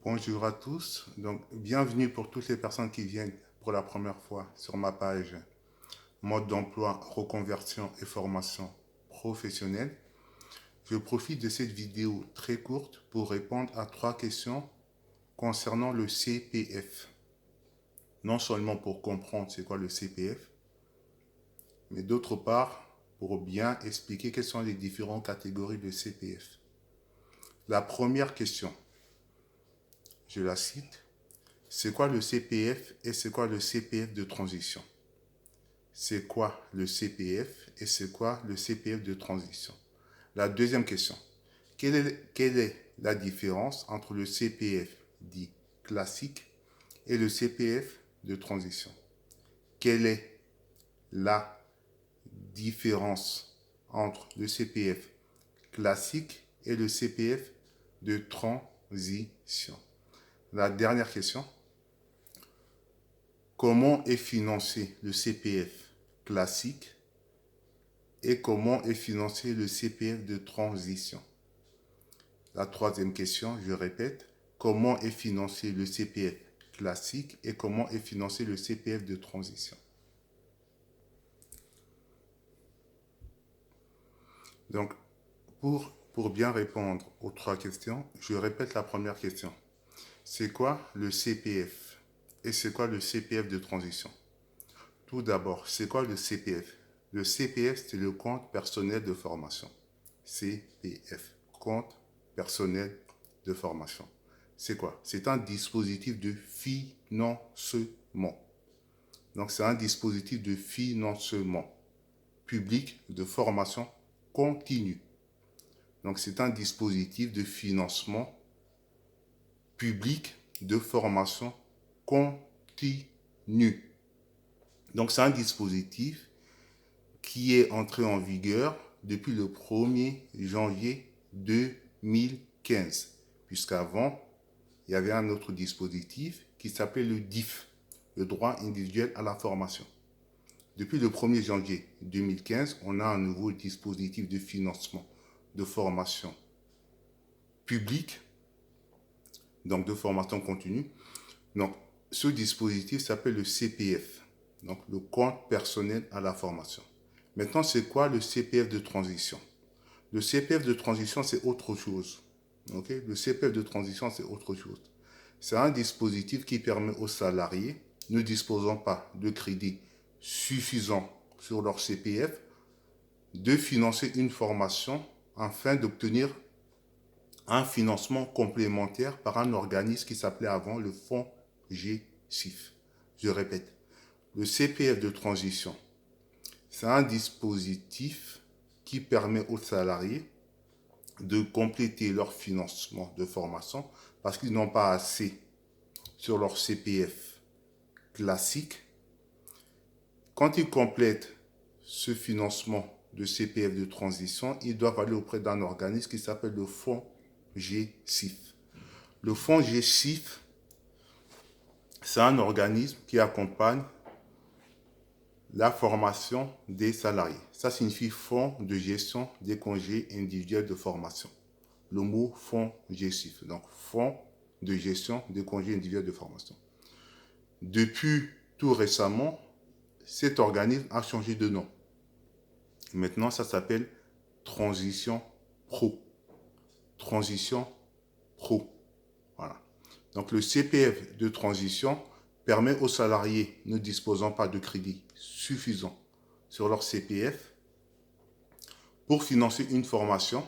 Bonjour à tous. Donc, bienvenue pour toutes les personnes qui viennent pour la première fois sur ma page mode d'emploi, reconversion et formation professionnelle. Je profite de cette vidéo très courte pour répondre à 3 questions concernant le CPF. Non seulement pour comprendre c'est quoi le CPF, mais d'autre part pour bien expliquer quelles sont les différentes catégories de CPF. La première question, je la cite. C'est quoi le CPF et c'est quoi le CPF de transition? C'est quoi le CPF et c'est quoi le CPF de transition? La deuxième question. Quelle est la différence entre le CPF dit classique et le CPF de transition? Quelle est la différence entre le CPF classique et le CPF de transition? La dernière question. Comment est financé le CPF classique et comment est financé le CPF de transition? La troisième question, je répète, comment est financé le CPF classique et comment est financé le CPF de transition? Donc, pour bien répondre aux 3 questions, je répète la première question. C'est quoi le CPF et c'est quoi le CPF de transition? Tout d'abord, c'est quoi le CPF? Le CPF, c'est le compte personnel de formation. CPF, compte personnel de formation. C'est quoi? C'est un dispositif de financement. Donc, c'est un dispositif de financement public de formation continue. Donc, c'est un dispositif de financement public de formation continue. Donc, c'est un dispositif qui est entré en vigueur depuis le 1er janvier 2015. Puisqu'avant, il y avait un autre dispositif qui s'appelait le DIF, le droit individuel à la formation. Depuis le 1er janvier 2015, on a un nouveau dispositif de financement de formation publique, donc de formation continue. Donc, ce dispositif s'appelle le CPF, donc le compte personnel à la formation. Maintenant, c'est quoi le CPF de transition? Le CPF de transition, c'est autre chose. Okay? Le CPF de transition, c'est autre chose. C'est un dispositif qui permet aux salariés ne disposant pas de crédit suffisant sur leur CPF de financer une formation afin d'obtenir un financement complémentaire par un organisme qui s'appelait avant le fonds GCIF. Je répète, le CPF de transition, c'est un dispositif qui permet aux salariés de compléter leur financement de formation parce qu'ils n'ont pas assez sur leur CPF classique. Quand ils complètent ce financement de CPF de transition, ils doivent aller auprès d'un organisme qui s'appelle le fonds GCIF. Le fonds GCIF, c'est un organisme qui accompagne la formation des salariés. Ça signifie Fonds de gestion des congés individuels de formation. Le mot Fonds GCIF, donc Fonds de gestion des congés individuels de formation. Depuis tout récemment, cet organisme a changé de nom. Maintenant, ça s'appelle Transition Pro. Transition Pro. Voilà. Donc, le CPF de transition permet aux salariés ne disposant pas de crédit suffisant sur leur CPF pour financer une formation.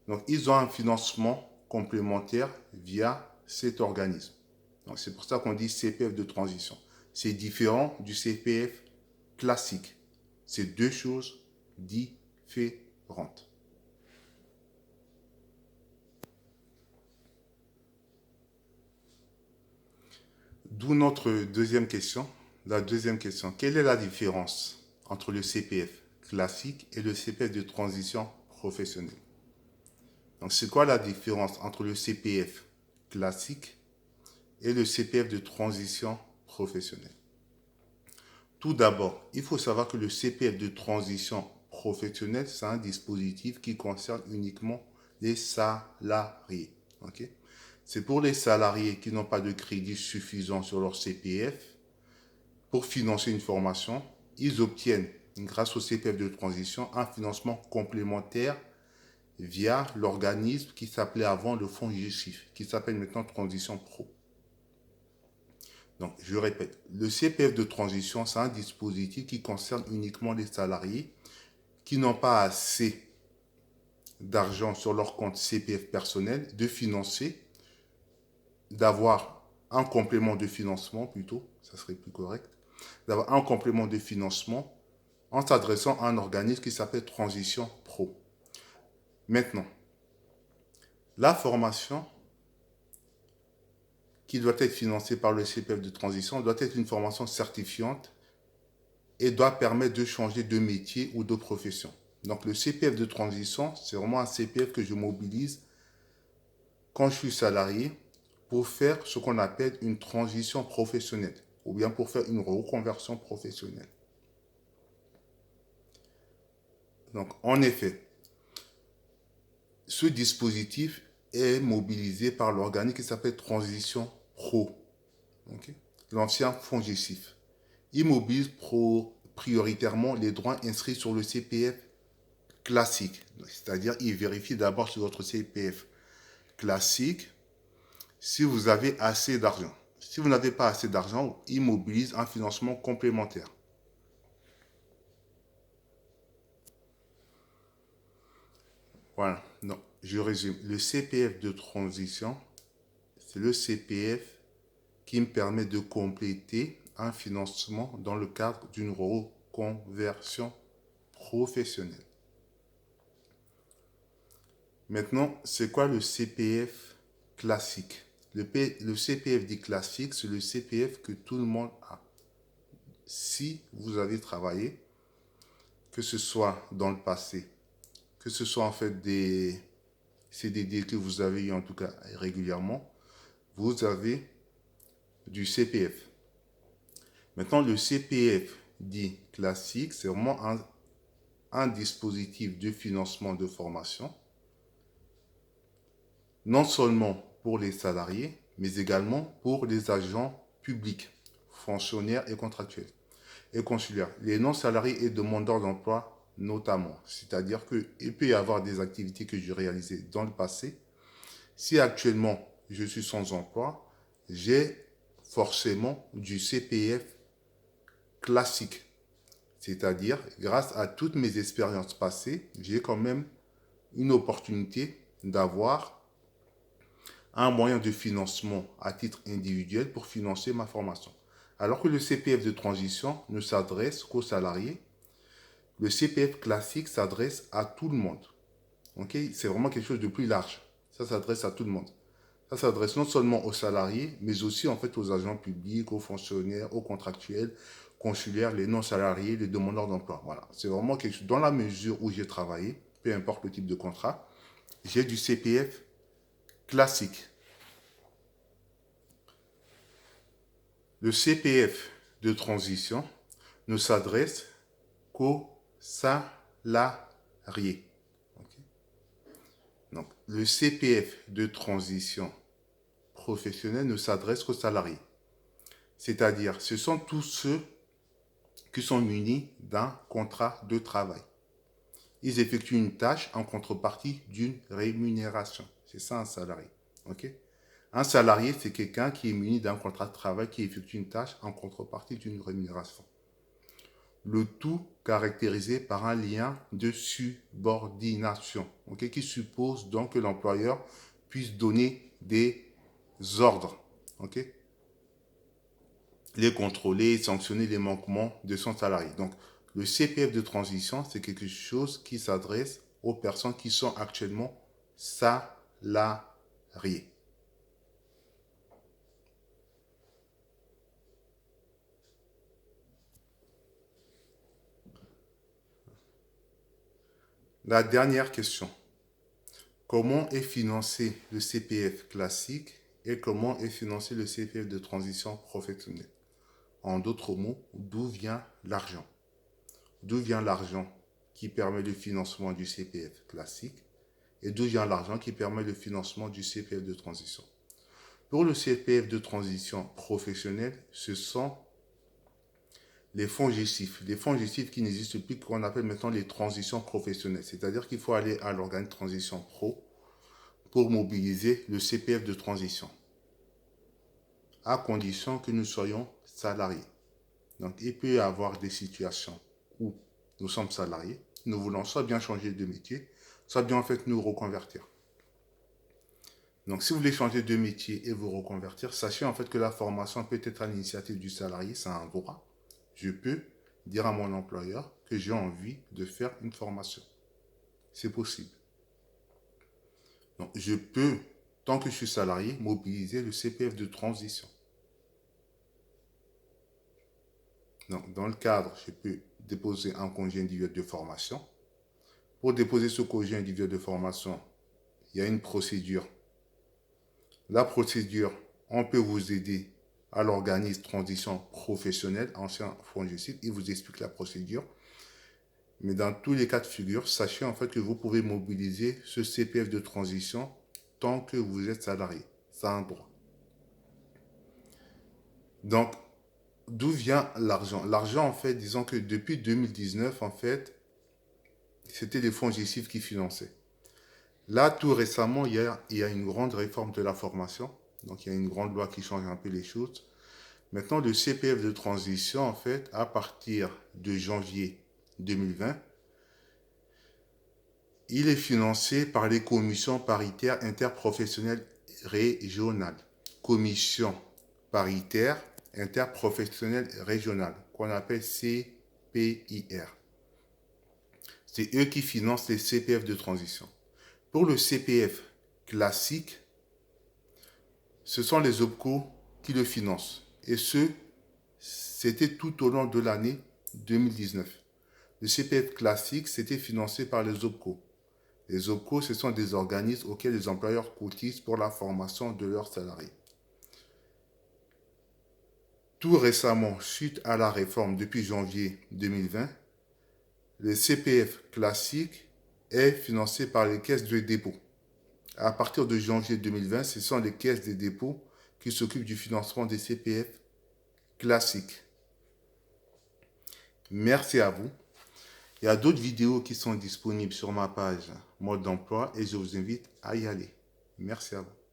Donc, ils ont un financement complémentaire via cet organisme. Donc, c'est pour ça qu'on dit CPF de transition. C'est différent du CPF classique. C'est deux choses différentes. D'où notre deuxième question. La deuxième question, quelle est la différence entre le CPF classique et le CPF de transition professionnelle? Donc, c'est quoi la différence entre le CPF classique et le CPF de transition professionnelle? Tout d'abord, il faut savoir que le CPF de transition professionnelle, c'est un dispositif qui concerne uniquement les salariés. Okay? C'est pour les salariés qui n'ont pas de crédit suffisant sur leur CPF pour financer une formation. Ils obtiennent, grâce au CPF de transition, un financement complémentaire via l'organisme qui s'appelait avant le fonds GIFIF, qui s'appelle maintenant Transition Pro. Donc, je répète, le CPF de transition, c'est un dispositif qui concerne uniquement les salariés qui n'ont pas assez d'argent sur leur compte CPF personnel de financer, d'avoir un complément de financement plutôt, ça serait plus correct, d'avoir un complément de financement en s'adressant à un organisme qui s'appelle Transition Pro. Maintenant, la formation qui doit être financée par le CPF de transition doit être une formation certifiante et doit permettre de changer de métier ou de profession. Donc le CPF de transition, c'est vraiment un CPF que je mobilise quand je suis salarié pour faire ce qu'on appelle une transition professionnelle ou bien pour faire une reconversion professionnelle. Donc en effet, ce dispositif est mobilisé par l'organisme qui s'appelle Transition Pro, okay? L'ancien fonds GIFIF. Il mobilise prioritairement les droits inscrits sur le CPF classique, c'est-à-dire il vérifie d'abord sur votre CPF classique si vous avez assez d'argent. Si vous n'avez pas assez d'argent, il mobilise un financement complémentaire. Voilà, donc je résume. Le CPF de transition, c'est le CPF qui me permet de compléter un financement dans le cadre d'une reconversion professionnelle. Maintenant, c'est quoi le CPF classique? Le CPF dit classique, c'est le CPF que tout le monde a. Si vous avez travaillé, que ce soit dans le passé, que ce soit en fait des CDD que vous avez eu en tout cas régulièrement, vous avez du CPF. Maintenant, le CPF dit classique, c'est vraiment un dispositif de financement de formation, non seulement pour les salariés, mais également pour les agents publics, fonctionnaires et contractuels et consulaires, les non-salariés et demandeurs d'emploi notamment. C'est-à-dire qu'il peut y avoir des activités que j'ai réalisées dans le passé. Si actuellement je suis sans emploi, j'ai forcément du CPF classique. C'est-à-dire, grâce à toutes mes expériences passées, j'ai quand même une opportunité d'avoir un moyen de financement à titre individuel pour financer ma formation. Alors que le CPF de transition ne s'adresse qu'aux salariés, le CPF classique s'adresse à tout le monde. Okay? C'est vraiment quelque chose de plus large. Ça s'adresse à tout le monde. Ça s'adresse non seulement aux salariés, mais aussi en fait aux agents publics, aux fonctionnaires, aux contractuels, consulaires, les non-salariés, les demandeurs d'emploi. Voilà. C'est vraiment quelque chose. Dans la mesure où j'ai travaillé, peu importe le type de contrat, j'ai du CPF classique. Le CPF de transition ne s'adresse qu'aux salariés. Okay? Donc, le CPF de transition professionnelle ne s'adresse qu'aux salariés. C'est-à-dire, ce sont tous ceux qui sont munis d'un contrat de travail. Ils effectuent une tâche en contrepartie d'une rémunération. C'est ça un salarié. Okay? Un salarié, c'est quelqu'un qui est muni d'un contrat de travail qui effectue une tâche en contrepartie d'une rémunération. Le tout caractérisé par un lien de subordination, okay, qui suppose donc que l'employeur puisse donner des ordres, okay, les contrôler, sanctionner les manquements de son salarié. Donc, le CPF de transition, c'est quelque chose qui s'adresse aux personnes qui sont actuellement salariées. La dernière question. Comment est financé le CPF classique et comment est financé le CPF de transition professionnelle? En d'autres mots, d'où vient l'argent? D'où vient l'argent qui permet le financement du CPF classique et d'où vient l'argent qui permet le financement du CPF de transition? Pour le CPF de transition professionnelle, ce sont les fonds gestifs. Les fonds gestifs qui n'existent plus, qu'on appelle maintenant les transitions professionnelles. C'est-à-dire qu'il faut aller à l'organe transition pro pour mobiliser le CPF de transition, à condition que nous soyons salariés. Donc, il peut y avoir des situations où nous sommes salariés, nous voulons soit bien changer de métier, soit bien en fait nous reconvertir. Donc, si vous voulez changer de métier et vous reconvertir, sachez en fait que la formation peut être à l'initiative du salarié, c'est un droit. Je peux dire à mon employeur que j'ai envie de faire une formation. C'est possible. Donc, je peux, tant que je suis salarié, mobiliser le CPF de transition. Donc, dans le cadre, je peux déposer un congé individuel de formation. Pour déposer ce congé individuel de formation, il y a une procédure. La procédure, on peut vous aider à l'organisme transition professionnelle, ancien fonds gestif, il vous explique la procédure. Mais dans tous les cas de figure, sachez en fait que vous pouvez mobiliser ce CPF de transition tant que vous êtes salarié. C'est un droit. Donc, d'où vient l'argent? L'argent, en fait, disons que depuis 2019, en fait, c'était les fonds gestifs qui finançaient. Là, tout récemment, il y a une grande réforme de la formation. Donc, il y a une grande loi qui change un peu les choses. Maintenant, le CPF de transition, en fait, à partir de janvier 2020, il est financé par les commissions paritaires interprofessionnelles régionales. Commission paritaire interprofessionnelle régionale, qu'on appelle CPIR. C'est eux qui financent les CPF de transition. Pour le CPF classique, ce sont les OPCO qui le financent. Et c'était tout au long de l'année 2019. Le CPF classique, c'était financé par les OPCO. Les OPCO, ce sont des organismes auxquels les employeurs cotisent pour la formation de leurs salariés. Tout récemment, suite à la réforme depuis janvier 2020, le CPF classique est financé par les caisses de dépôt. À partir de janvier 2020, ce sont les caisses de dépôt qui s'occupent du financement des CPF classiques. Merci à vous. Il y a d'autres vidéos qui sont disponibles sur ma page mode d'emploi et je vous invite à y aller. Merci à vous.